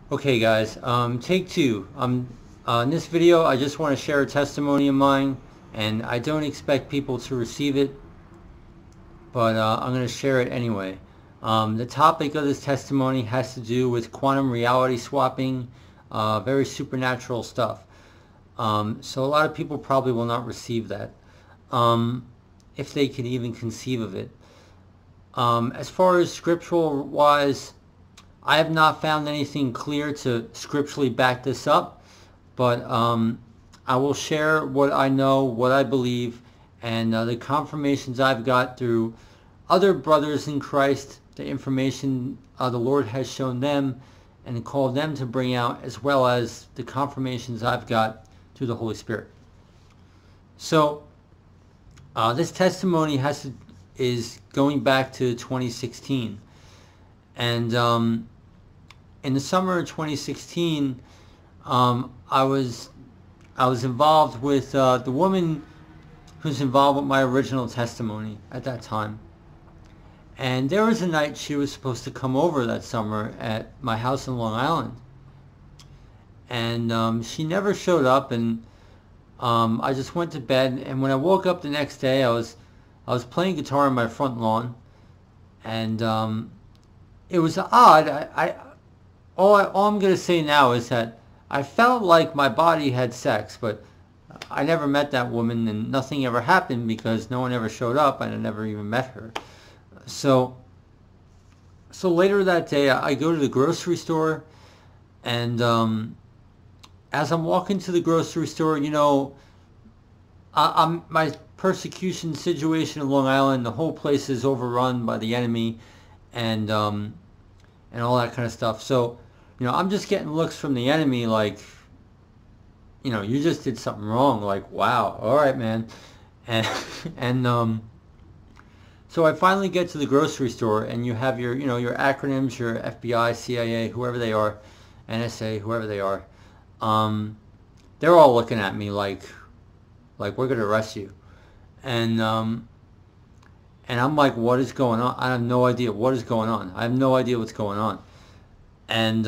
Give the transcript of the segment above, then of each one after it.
Okay guys, take two. In this video I just want to share a testimony of mine, and I don't expect people to receive it, but I'm going to share it anyway. The topic of this testimony has to do with quantum reality swapping, very supernatural stuff. So a lot of people probably will not receive that, if they can even conceive of it. As far as scriptural wise, I have not found anything clear to scripturally back this up, but I will share what I know, what I believe, and the confirmations I've got through other brothers in Christ, the information the Lord has shown them and called them to bring out, as well as the confirmations I've got through the Holy Spirit. So this testimony is going back to 2016, and in the summer of 2016, I was involved with the woman who's involved with my original testimony at that time. And there was a night she was supposed to come over that summer at my house in Long Island, and she never showed up. And I just went to bed. And when I woke up the next day, I was playing guitar on my front lawn, and it was odd. All I'm going to say now is that I felt like my body had sex, but I never met that woman, and nothing ever happened because no one ever showed up, and I never even met her. So later that day, I go to the grocery store, and as I'm walking to the grocery store, you know, my persecution situation in Long Island, the whole place is overrun by the enemy, and all that kind of stuff. So, you know, I'm just getting looks from the enemy like, you know, you just did something wrong. Like, wow, all right, man. And so I finally get to the grocery store, and you have your, you know, your acronyms, your FBI, CIA, whoever they are, NSA, whoever they are. They're all looking at me like we're going to arrest you. And I'm like, what is going on? I have no idea what is going on. I have no idea what's going on. And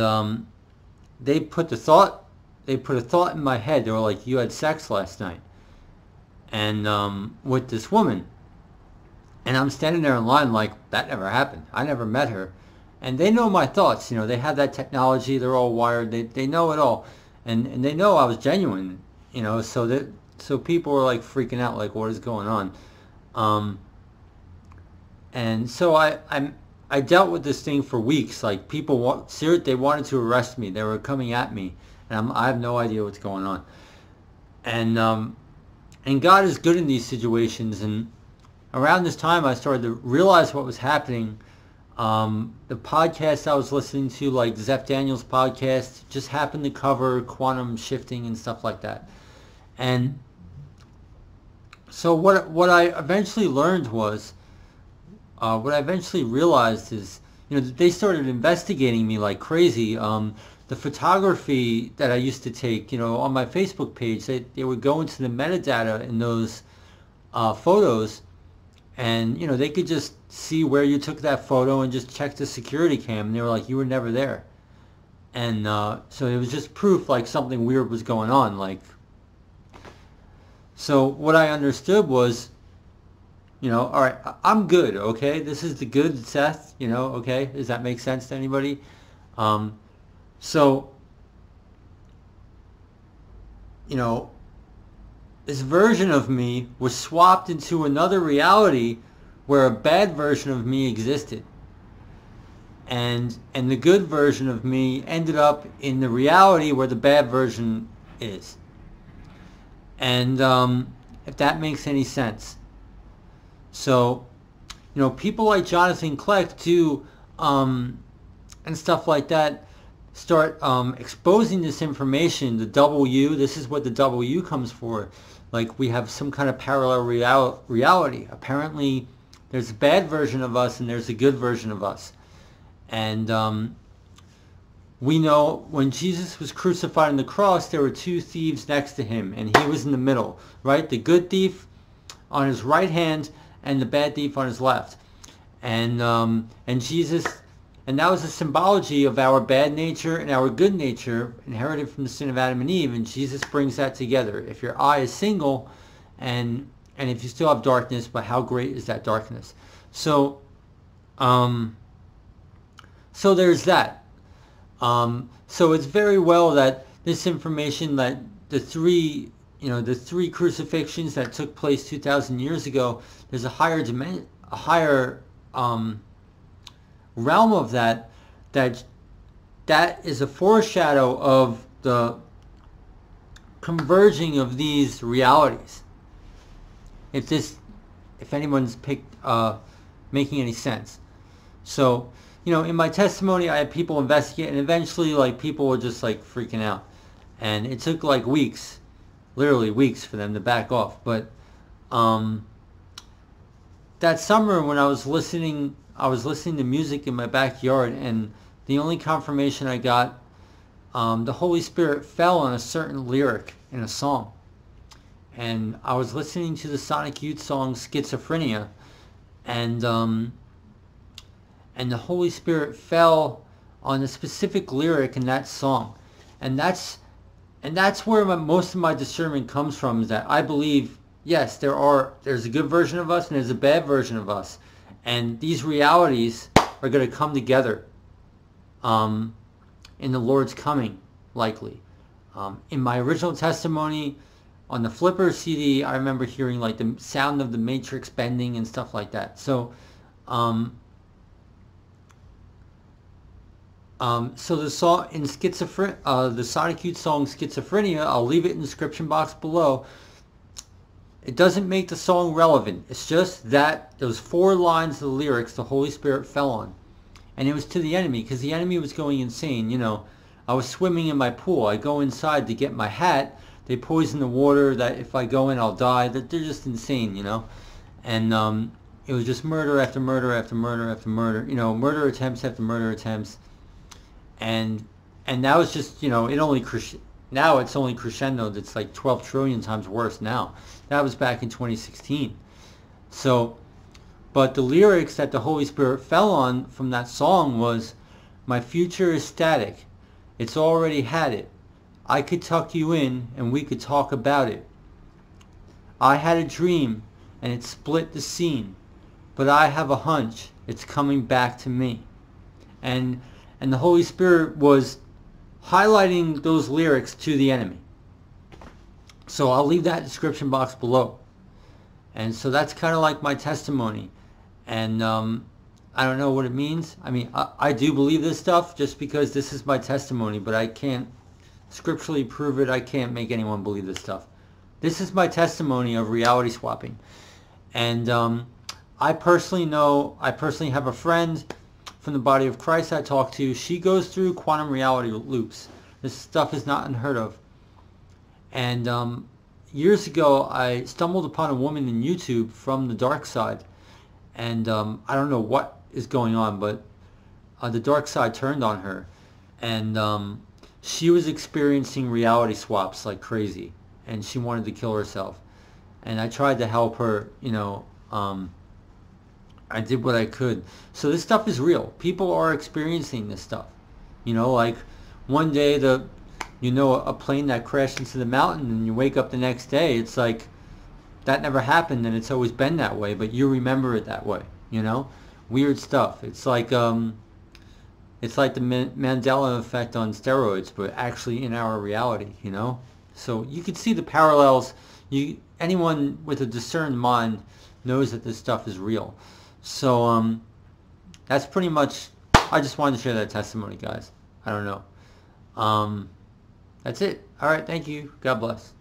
they put a thought in my head. They were like, you had sex last night, and with this woman. And I'm standing there in line like, that never happened. I never met her. And they know my thoughts. You know, they have that technology. They're all wired. They know it all, and they know I was genuine. You know, so people were like freaking out, like, what is going on? And so I dealt with this thing for weeks. Like, people they wanted to arrest me. They were coming at me, and I have no idea what's going on. And God is good in these situations. And around this time, I started to realize what was happening. The podcast I was listening to, like Zeph Daniels' podcast, just happened to cover quantum shifting and stuff like that. And so what I eventually learned was, what I eventually realized is, you know, they started investigating me like crazy. The photography that I used to take, you know, on my Facebook page, they would go into the metadata in those photos, and, you know, they could just see where you took that photo and just check the security cam, and they were like, you were never there. And so it was just proof like something weird was going on. Like, so what I understood was, you know, all right, I'm good, okay? This is the good Seth, you know, okay? Does that make sense to anybody? So, you know, this version of me was swapped into another reality where a bad version of me existed. And the good version of me ended up in the reality where the bad version is. And if that makes any sense. So, you know, people like Jonathan Kleck too, and stuff like that, start exposing this information. The W, this is what the W comes for. Like, we have some kind of parallel reality. Apparently, there's a bad version of us and there's a good version of us. And we know when Jesus was crucified on the cross, there were two thieves next to him, and he was in the middle, right? The good thief on his right hand and the bad thief on his left. And Jesus And that was a symbology of our bad nature and our good nature inherited from the sin of Adam and Eve. And Jesus brings that together. If your eye is single and if you still have darkness, but how great is that darkness? So, so there's that. So it's very well that this information, that the three crucifixions that took place 2,000 years ago, there's a higher dimension, a higher realm of that is a foreshadow of the converging of these realities. If anyone's making any sense. So, in my testimony, I had people investigate, and eventually, like, people were just like freaking out, and it took like weeks, literally weeks, for them to back off. But that summer when I was listening to music in my backyard, and the only confirmation I got, the Holy Spirit fell on a certain lyric in a song. And I was listening to the Sonic Youth song Schizophrenia, and the Holy Spirit fell on a specific lyric in that song. And that's where most of my discernment comes from, is that I believe, yes, there's a good version of us and there's a bad version of us. And these realities are going to come together in the Lord's coming, likely. In my original testimony on the Flipper CD, I remember hearing like the sound of the Matrix bending and stuff like that. So, so the song in the Sonic Youth song Schizophrenia, I'll leave it in the description box below. It doesn't make the song relevant. It's just that those 4 lines of the lyrics the Holy Spirit fell on. And it was to the enemy, because the enemy was going insane. I was swimming in my pool. I go inside to get my hat. They poison the water, that if I go in I'll die. They're just insane, And it was just murder after murder after murder after murder. Murder attempts after murder attempts. And that was just, now it's only crescendo. That's like 12 trillion times worse now. That was back in 2016. So, but the lyrics that the Holy Spirit fell on from that song was, "My future is static. It's already had it. I could tuck you in and we could talk about it. I had a dream and it split the scene, but I have a hunch it's coming back to me." And the Holy Spirit was highlighting those lyrics to the enemy. So I'll leave that description box below. And so that's kind of like my testimony. And I don't know what it means. I mean, I do believe this stuff just because this is my testimony, but I can't scripturally prove it. I can't make anyone believe this stuff. This is my testimony of reality swapping. And I personally have a friend from the body of Christ I talk to. She goes through quantum reality loops. This stuff is not unheard of. And years ago, I stumbled upon a woman in YouTube from the dark side. And I don't know what is going on, but the dark side turned on her. And she was experiencing reality swaps like crazy. And she wanted to kill herself. And I tried to help her, I did what I could. So this stuff is real. People are experiencing this stuff. Like one day a plane that crashed into the mountain, and you wake up the next day, it's like that never happened, and it's always been that way, but you remember it that way. Weird stuff. It's like the Mandela effect on steroids, but actually in our reality. So you can see the parallels. Anyone with a discerned mind knows that this stuff is real. So that's pretty much, I just wanted to share that testimony, guys. I don't know. That's it. All right, thank you. God bless.